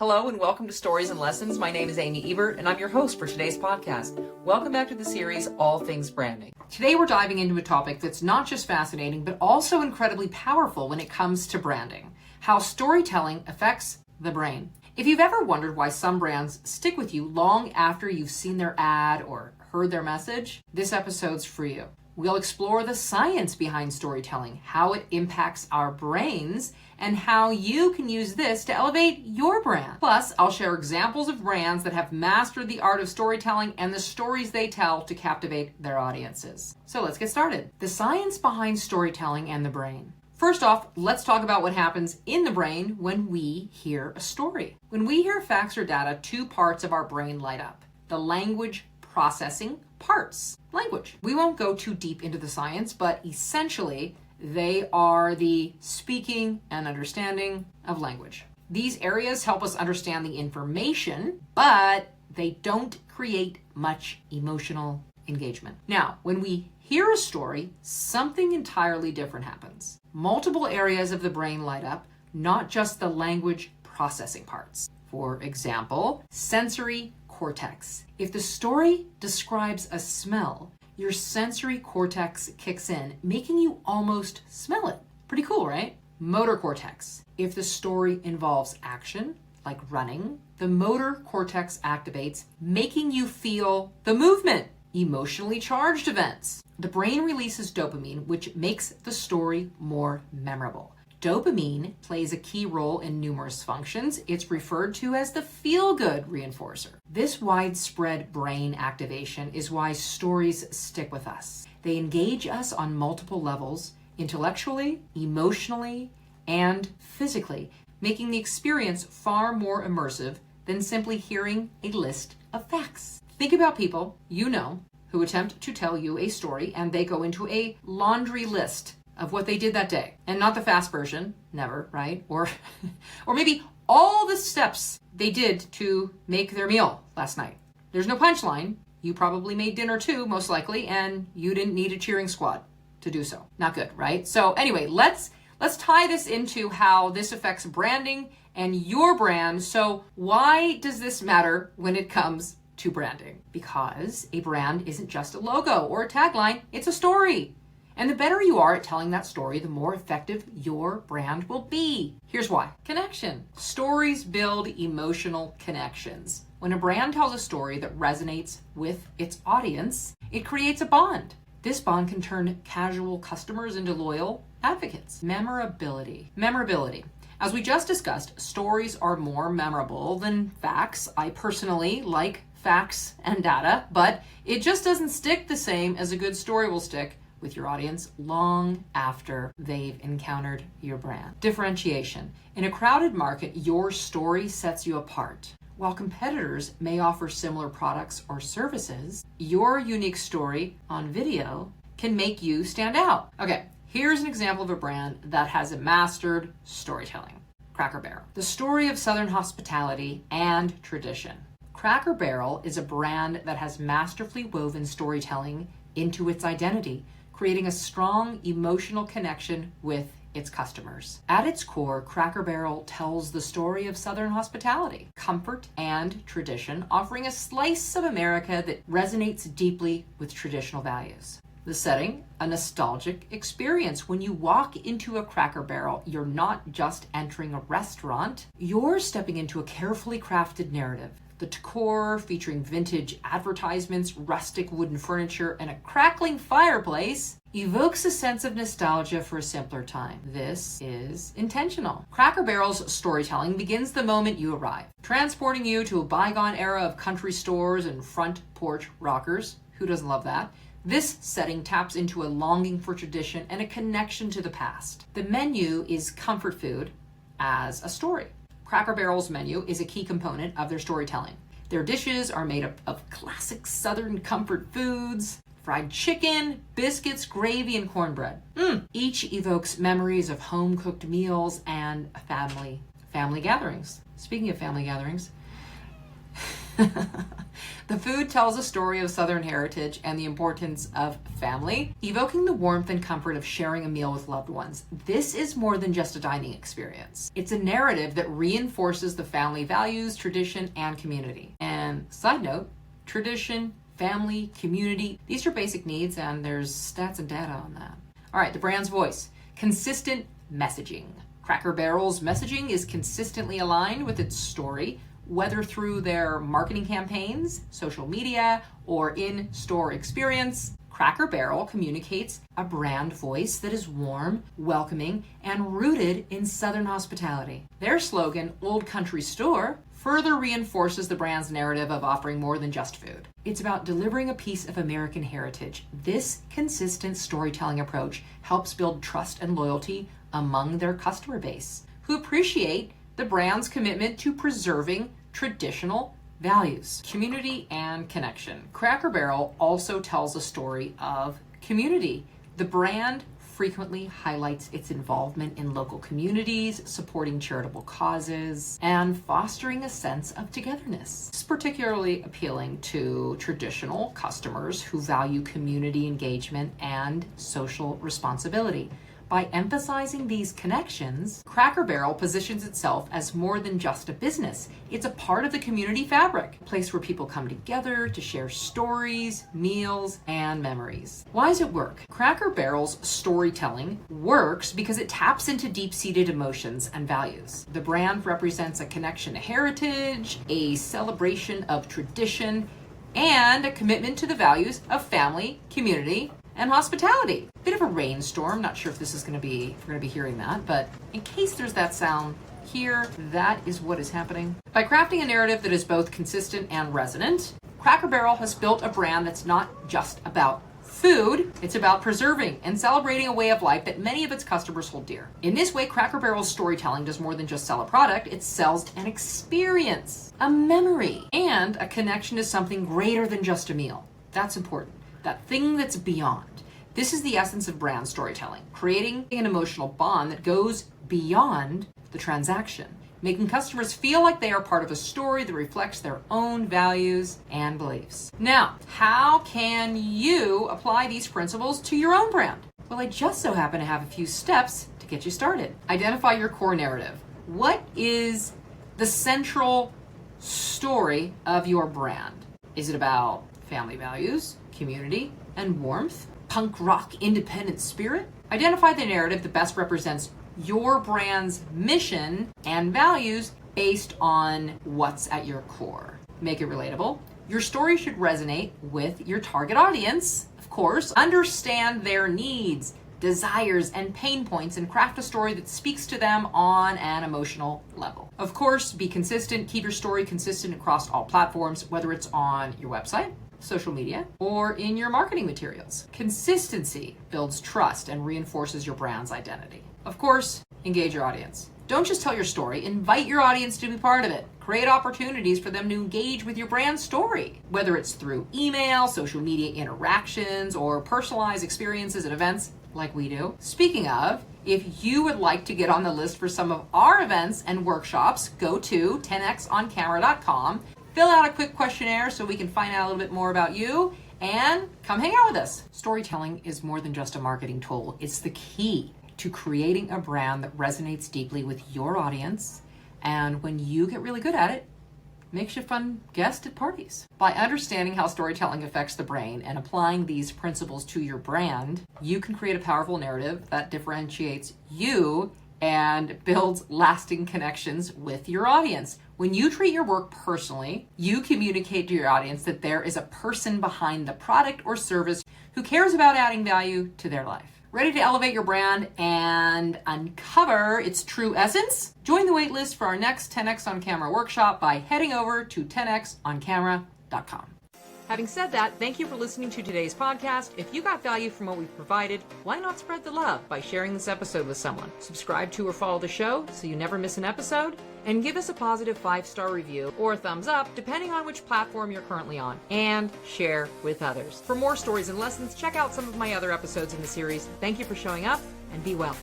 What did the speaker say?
Hello and welcome to Stories and Lessons. My name is Amy Ebert and I'm your host for today's podcast. Welcome back to the series, All Things Branding. Today we're diving into a topic that's not just fascinating, but also incredibly powerful when it comes to branding. How storytelling affects the brain. If you've ever wondered why some brands stick with you long after you've seen their ad or heard their message, this episode's for you. We'll explore the science behind storytelling, how it impacts our brains, and how you can use this to elevate your brand. Plus, I'll share examples of brands that have mastered the art of storytelling and the stories they tell to captivate their audiences. So let's get started. The science behind storytelling and the brain. First off, let's talk about what happens in the brain when we hear a story. When we hear facts or data, two parts of our brain light up. The language processing parts. Language. We won't go too deep into the science, but essentially, they are the speaking and understanding of language. These areas help us understand the information, but they don't create much emotional engagement. Now, when we hear a story, something entirely different happens. Multiple areas of the brain light up, not just the language processing parts. For example, sensory cortex. If the story describes a smell, your sensory cortex kicks in, making you almost smell it. Pretty cool, right? Motor cortex. If the story involves action, like running, the motor cortex activates, making you feel the movement. Emotionally charged events. The brain releases dopamine, which makes the story more memorable. Dopamine plays a key role in numerous functions. It's referred to as the feel-good reinforcer. This widespread brain activation is why stories stick with us. They engage us on multiple levels, intellectually, emotionally, and physically, making the experience far more immersive than simply hearing a list of facts. Think about people you know who attempt to tell you a story and they go into a laundry list of what they did that day. And not the fast version, never, right? Or maybe all the steps they did to make their meal last night. There's no punchline. You probably made dinner too, most likely, and you didn't need a cheering squad to do so. Not good, right? So anyway, let's tie this into how this affects branding and your brand. So why does this matter when it comes to branding? Because a brand isn't just a logo or a tagline, it's a story. And the better you are at telling that story, the more effective your brand will be. Here's why. Connection. Stories build emotional connections. When a brand tells a story that resonates with its audience, it creates a bond. This bond can turn casual customers into loyal advocates. Memorability. As we just discussed, stories are more memorable than facts. I personally like facts and data, but it just doesn't stick the same as a good story will stick with your audience long after they've encountered your brand. Differentiation. In a crowded market, your story sets you apart. While competitors may offer similar products or services, your unique story on video can make you stand out. Okay, here's an example of a brand that has mastered storytelling. Cracker Barrel. The story of Southern hospitality and tradition. Cracker Barrel is a brand that has masterfully woven storytelling into its identity, creating a strong emotional connection with its customers. At its core, Cracker Barrel tells the story of Southern hospitality, comfort, and tradition, offering a slice of America that resonates deeply with traditional values. The setting, a nostalgic experience. When you walk into a Cracker Barrel, you're not just entering a restaurant, you're stepping into a carefully crafted narrative. The decor, featuring vintage advertisements, rustic wooden furniture, and a crackling fireplace, evokes a sense of nostalgia for a simpler time. This is intentional. Cracker Barrel's storytelling begins the moment you arrive, transporting you to a bygone era of country stores and front porch rockers. Who doesn't love that? This setting taps into a longing for tradition and a connection to the past. The menu is comfort food as a story. Cracker Barrel's menu is a key component of their storytelling. Their dishes are made up of classic Southern comfort foods, fried chicken, biscuits, gravy, and cornbread. Each evokes memories of home-cooked meals and family gatherings. Speaking of family gatherings, The food tells a story of Southern heritage and the importance of family, evoking the warmth and comfort of sharing a meal with loved ones. This is more than just a dining experience. It's a narrative that reinforces the family values, tradition, and community. And side note, tradition, family, community, these are basic needs, and there's stats and data on that. All right, the brand's voice. Consistent messaging. Cracker Barrel's messaging is consistently aligned with its story, whether through their marketing campaigns, social media, or in-store experience. Cracker Barrel communicates a brand voice that is warm, welcoming, and rooted in Southern hospitality. Their slogan, Old Country Store, further reinforces the brand's narrative of offering more than just food. It's about delivering a piece of American heritage. This consistent storytelling approach helps build trust and loyalty among their customer base, who appreciate the brand's commitment to preserving traditional values, community, and connection. Cracker Barrel also tells a story of community. The brand frequently highlights its involvement in local communities, supporting charitable causes, and fostering a sense of togetherness. This is particularly appealing to traditional customers who value community engagement and social responsibility. By emphasizing these connections, Cracker Barrel positions itself as more than just a business. It's a part of the community fabric, a place where people come together to share stories, meals, and memories. Why does it work? Cracker Barrel's storytelling works because it taps into deep-seated emotions and values. The brand represents a connection to heritage, a celebration of tradition, and a commitment to the values of family, community, and hospitality. Bit of a rainstorm. Not sure if this is going to be, if we're going to be hearing that, but in case there's that sound here, that is what is happening. By crafting a narrative that is both consistent and resonant, Cracker Barrel has built a brand that's not just about food, it's about preserving and celebrating a way of life that many of its customers hold dear. In this way, Cracker Barrel's storytelling does more than just sell a product, it sells an experience, a memory, and a connection to something greater than just a meal. That's important. That thing that's beyond. This is the essence of brand storytelling, creating an emotional bond that goes beyond the transaction, making customers feel like they are part of a story that reflects their own values and beliefs. Now, how can you apply these principles to your own brand? Well, I just so happen to have a few steps to get you started. Identify your core narrative. What is the central story of your brand? Is it about family values, community, and warmth? Punk rock independent spirit? Identify the narrative that best represents your brand's mission and values based on what's at your core. Make it relatable. Your story should resonate with your target audience, of course. Understand their needs, desires, and pain points, and craft a story that speaks to them on an emotional level. Of course, be consistent. Keep your story consistent across all platforms, whether it's on your website, social media, or in your marketing materials. Consistency builds trust and reinforces your brand's identity. Of course, engage your audience. Don't just tell your story, invite your audience to be part of it. Create opportunities for them to engage with your brand story, whether it's through email, social media interactions, or personalized experiences at events like we do. Speaking of, if you would like to get on the list for some of our events and workshops, go to 10xoncamera.com. Fill out a quick questionnaire so we can find out a little bit more about you and come hang out with us. Storytelling is more than just a marketing tool. It's the key to creating a brand that resonates deeply with your audience. And when you get really good at it, makes you a fun guest at parties. By understanding how storytelling affects the brain and applying these principles to your brand, you can create a powerful narrative that differentiates you and builds lasting connections with your audience. When you treat your work personally, you communicate to your audience that there is a person behind the product or service who cares about adding value to their life. Ready to elevate your brand and uncover its true essence? Join the waitlist for our next 10x on Camera workshop by heading over to 10xoncamera.com. Having said that, thank you for listening to today's podcast. If you got value from what we've provided, why not spread the love by sharing this episode with someone? Subscribe to or follow the show so you never miss an episode, and give us a positive 5-star review or a thumbs up, depending on which platform you're currently on, and share with others. For more stories and lessons, check out some of my other episodes in the series. Thank you for showing up, and be well.